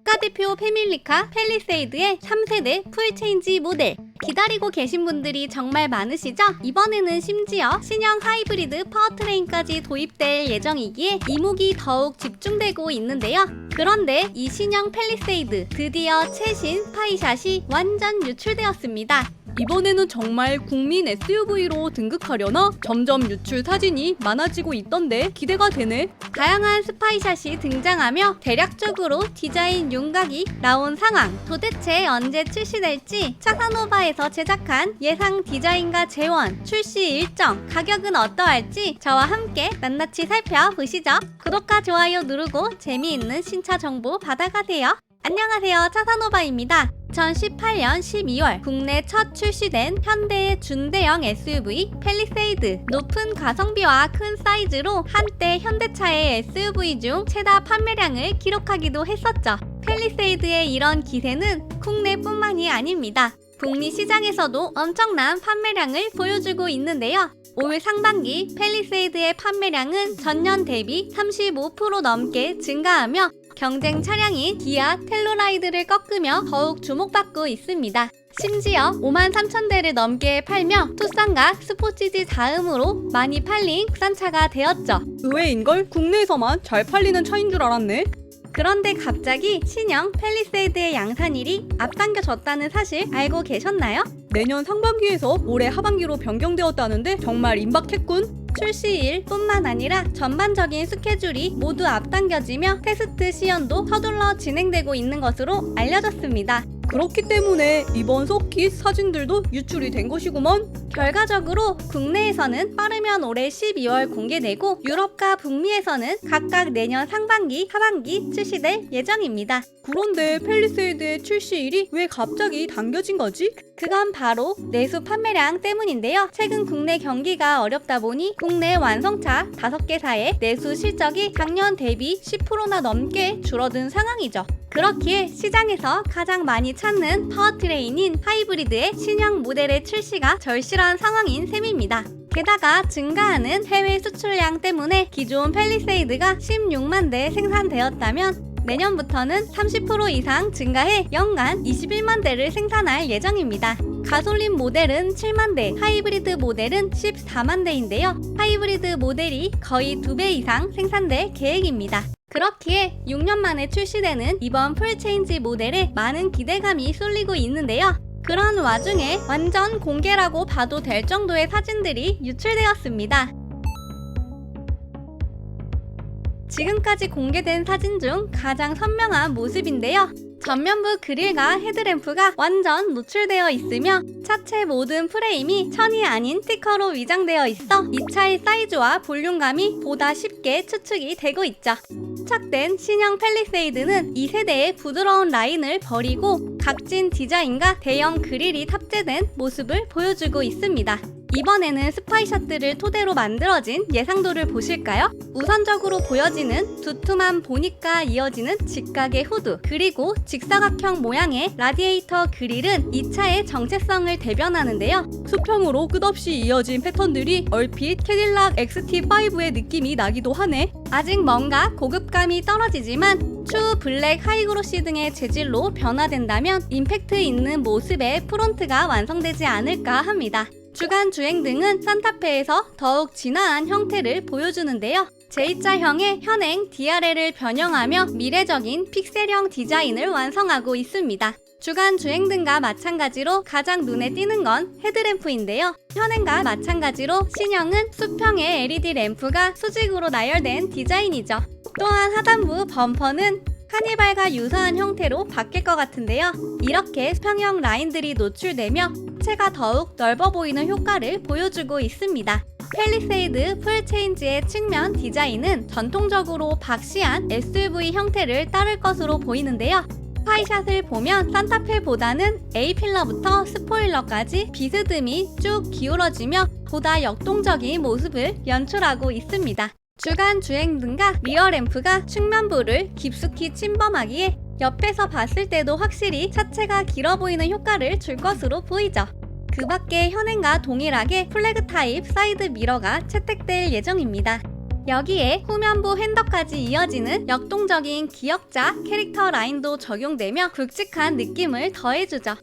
국가대표 패밀리카 팰리세이드의 3세대 풀체인지 모델. 기다리고 계신 분들이 정말 많으시죠? 이번에는 심지어 신형 하이브리드 파워트레인까지 도입될 예정이기에 이목이 더욱 집중되고 있는데요. 그런데 이 신형 팰리세이드 드디어 최신 스파이샷이 완전 유출되었습니다. 이번에는 정말 국민 SUV로 등극하려나? 점점 유출 사진이 많아지고 있던데 기대가 되네. 다양한 스파이샷이 등장하며 대략적으로 디자인 윤곽이 나온 상황. 도대체 언제 출시될지, 차사노바에서 제작한 예상 디자인과 재원, 출시 일정, 가격은 어떠할지 저와 함께 낱낱이 살펴보시죠. 구독과 좋아요 누르고 재미있는 신차 정보 받아가세요. 안녕하세요, 차사노바입니다. 2018년 12월 국내 첫 출시된 현대의 준대형 SUV 팰리세이드. 높은 가성비와 큰 사이즈로 한때 현대차의 SUV 중 최다 판매량을 기록하기도 했었죠. 팰리세이드의 이런 기세는 국내뿐만이 아닙니다. 북미 시장에서도 엄청난 판매량을 보여주고 있는데요. 올 상반기 팰리세이드의 판매량은 전년 대비 35% 넘게 증가하며 경쟁 차량인 기아 텔루라이드를 꺾으며 더욱 주목받고 있습니다. 심지어 53,000대를 넘게 팔며 투싼과 스포티지 다음으로 많이 팔린 국산차가 되었죠. 의외인걸? 국내에서만 잘 팔리는 차인 줄 알았네. 그런데 갑자기 신형 팰리세이드의 양산일이 앞당겨졌다는 사실 알고 계셨나요? 내년 상반기에서 올해 하반기로 변경되었다는데 정말 임박했군. 출시일뿐만 아니라 전반적인 스케줄이 모두 앞당겨지며 테스트 시연도 서둘러 진행되고 있는 것으로 알려졌습니다. 그렇기 때문에 이번 서킷 사진들도 유출이 된 것이구먼. 결과적으로 국내에서는 빠르면 올해 12월 공개되고 유럽과 북미에서는 각각 내년 상반기, 하반기 출시될 예정입니다. 그런데 팰리세이드의 출시일이 왜 갑자기 당겨진 거지? 그건 바로 내수 판매량 때문인데요. 최근 국내 경기가 어렵다 보니 국내 완성차 5개사의 내수 실적이 작년 대비 10%나 넘게 줄어든 상황이죠. 그렇기에 시장에서 가장 많이 찾는 파워트레인인 하이브리드의 신형 모델의 출시가 절실한 상황인 셈입니다. 게다가 증가하는 해외 수출량 때문에 기존 팰리세이드가 16만 대 생산되었다면 내년부터는 30% 이상 증가해 연간 21만 대를 생산할 예정입니다. 가솔린 모델은 7만 대, 하이브리드 모델은 14만 대인데요. 하이브리드 모델이 거의 2배 이상 생산될 계획입니다. 그렇기에 6년 만에 출시되는 이번 풀체인지 모델에 많은 기대감이 쏠리고 있는데요. 그런 와중에 완전 공개라고 봐도 될 정도의 사진들이 유출되었습니다. 지금까지 공개된 사진 중 가장 선명한 모습인데요. 전면부 그릴과 헤드램프가 완전 노출되어 있으며 차체 모든 프레임이 천이 아닌 스티커로 위장되어 있어 이 차의 사이즈와 볼륨감이 보다 쉽게 추측이 되고 있죠. 부착된 신형 팰리세이드는 2세대의 부드러운 라인을 버리고 각진 디자인과 대형 그릴이 탑재된 모습을 보여주고 있습니다. 이번에는 스파이샷들을 토대로 만들어진 예상도를 보실까요? 우선적으로 보여지는 두툼한 보닛과 이어지는 직각의 후드, 그리고 직사각형 모양의 라디에이터 그릴은 이 차의 정체성을 대변하는데요. 수평으로 끝없이 이어진 패턴들이 얼핏 캐딜락 XT5의 느낌이 나기도 하네. 아직 뭔가 고급감이 떨어지지만 추후 블랙 하이그로시 등의 재질로 변화된다면 임팩트 있는 모습의 프론트가 완성되지 않을까 합니다. 주간 주행등은 산타페에서 더욱 진화한 형태를 보여주는데요. J자형의 현행 DRL을 변형하며 미래적인 픽셀형 디자인을 완성하고 있습니다. 주간 주행등과 마찬가지로 가장 눈에 띄는 건 헤드램프인데요. 현행과 마찬가지로 신형은 수평의 LED 램프가 수직으로 나열된 디자인이죠. 또한 하단부 범퍼는 카니발과 유사한 형태로 바뀔 것 같은데요. 이렇게 수평형 라인들이 노출되며 차체가 더욱 넓어 보이는 효과를 보여주고 있습니다. 팰리세이드 풀체인지의 측면 디자인은 전통적으로 박시한 SUV 형태를 따를 것으로 보이는데요. 스파이샷을 보면 산타페보다는 A필러부터 스포일러까지 비스듬히 쭉 기울어지며 보다 역동적인 모습을 연출하고 있습니다. 주간 주행등과 리어램프가 측면부를 깊숙이 침범하기에 옆에서 봤을 때도 확실히 차체가 길어 보이는 효과를 줄 것으로 보이죠. 그 밖에 현행과 동일하게 플래그 타입 사이드 미러가 채택될 예정입니다. 여기에 후면부 핸더까지 이어지는 역동적인 기역자 캐릭터 라인도 적용되며 굵직한 느낌을 더해주죠.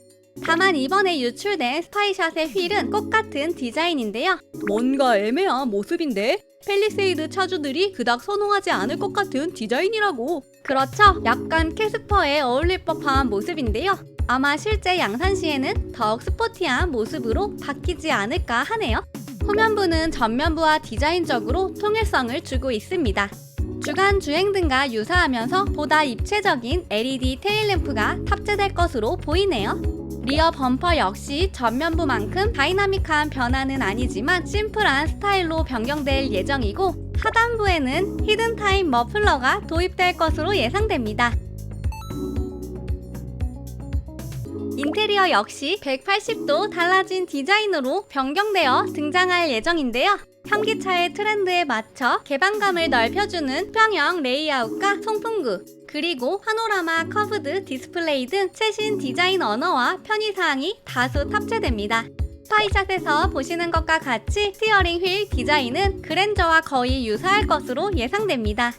다만 이번에 유출된 스파이샷의 휠은 꽃같은 디자인인데요. 뭔가 애매한 모습인데? 펠리세이드 차주들이 그닥 선호하지 않을 것 같은 디자인이라고. 그렇죠. 약간 캐스퍼에 어울릴 법한 모습인데요. 아마 실제 양산 시에는 더욱 스포티한 모습으로 바뀌지 않을까 하네요. 후면부는 전면부와 디자인적으로 통일성을 주고 있습니다. 주간 주행등과 유사하면서 보다 입체적인 LED 테일램프가 탑재될 것으로 보이네요. 리어 범퍼 역시 전면부만큼 다이나믹한 변화는 아니지만 심플한 스타일로 변경될 예정이고, 하단부에는 히든타임 머플러가 도입될 것으로 예상됩니다. 인테리어 역시 180도 달라진 디자인으로 변경되어 등장할 예정인데요. 현기차의 트렌드에 맞춰 개방감을 넓혀주는 수평형 레이아웃과 송풍구, 그리고 파노라마 커브드 디스플레이 등 최신 디자인 언어와 편의사항이 다수 탑재됩니다. 스파이샷에서 보시는 것과 같이 스티어링 휠 디자인은 그랜저와 거의 유사할 것으로 예상됩니다.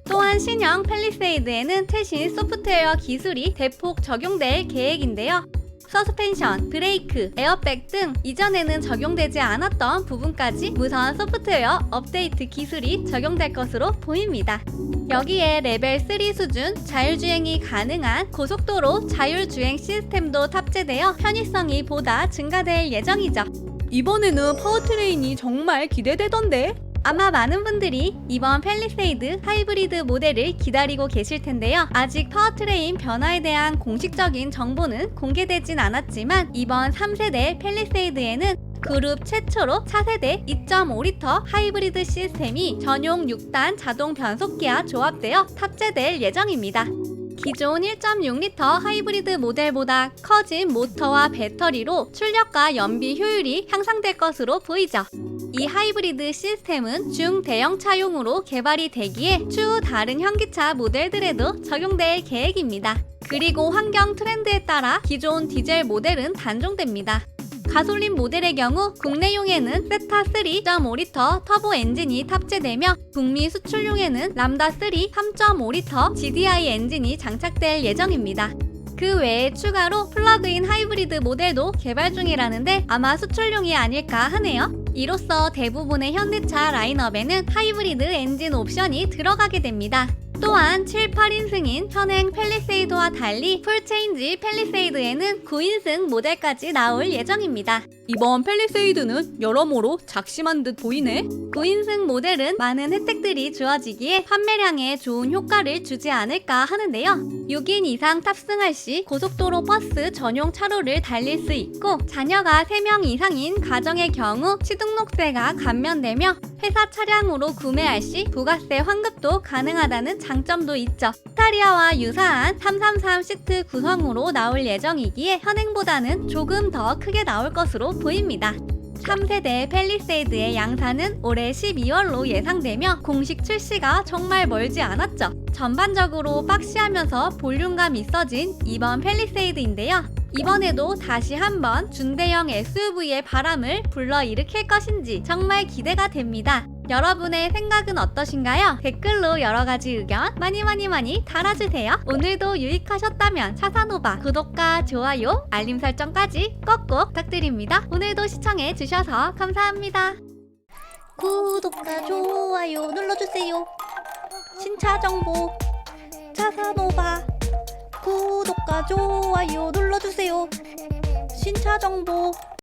또한 신형 팰리세이드에는 최신 소프트웨어 기술이 대폭 적용될 계획인데요. 서스펜션, 브레이크, 에어백 등 이전에는 적용되지 않았던 부분까지 무선 소프트웨어 업데이트 기술이 적용될 것으로 보입니다. 여기에 레벨 3 수준 자율주행이 가능한 고속도로 자율주행 시스템도 탑재되어 편의성이 보다 증가될 예정이죠. 이번에는 파워트레인이 정말 기대되던데? 아마 많은 분들이 이번 팰리세이드 하이브리드 모델을 기다리고 계실 텐데요. 아직 파워트레인 변화에 대한 공식적인 정보는 공개되진 않았지만 이번 3세대 팰리세이드에는 그룹 최초로 차세대 2.5리터 하이브리드 시스템이 전용 6단 자동 변속기와 조합되어 탑재될 예정입니다. 기존 1.6리터 하이브리드 모델보다 커진 모터와 배터리로 출력과 연비 효율이 향상될 것으로 보이죠. 이 하이브리드 시스템은 중대형 차용으로 개발이 되기에 추후 다른 현기차 모델들에도 적용될 계획입니다. 그리고 환경 트렌드에 따라 기존 디젤 모델은 단종됩니다. 가솔린 모델의 경우 국내용에는 세타 3 2.5리터 터보 엔진이 탑재되며 북미 수출용에는 람다 3 3.5리터 GDI 엔진이 장착될 예정입니다. 그 외에 추가로 플러그인 하이브리드 모델도 개발 중이라는데 아마 수출용이 아닐까 하네요. 이로써 대부분의 현대차 라인업에는 하이브리드 엔진 옵션이 들어가게 됩니다. 또한 7, 8인승인 현행 팰리세이드와 달리 풀체인지 팰리세이드에는 9인승 모델까지 나올 예정입니다. 이번 팰리세이드는 여러모로 작심한 듯 보이네? 9인승 모델은 많은 혜택들이 주어지기에 판매량에 좋은 효과를 주지 않을까 하는데요. 6인 이상 탑승할 시 고속도로 버스 전용 차로를 달릴 수 있고, 자녀가 3명 이상인 가정의 경우 취등록세가 감면되며 회사 차량으로 구매할 시 부가세 환급도 가능하다는 장점도 있죠. 스타리아와 유사한 333 시트 구성으로 나올 예정이기에 현행보다는 조금 더 크게 나올 것으로 보입니다. 3세대 팰리세이드의 양산은 올해 12월로 예상되며 공식 출시가 정말 멀지 않았죠. 전반적으로 박시하면서 볼륨감 있어진 이번 팰리세이드인데요. 이번에도 다시 한번 중대형 SUV의 바람을 불러일으킬 것인지 정말 기대가 됩니다. 여러분의 생각은 어떠신가요? 댓글로 여러가지 의견 많이 달아주세요. 오늘도 유익하셨다면 차사노바 구독과 좋아요, 알림 설정까지 꼭꼭 부탁드립니다. 오늘도 시청해주셔서 감사합니다. 구독과 좋아요 눌러주세요. 신차 정보 차사노바 구독과 좋아요 눌러주세요. 신차 정보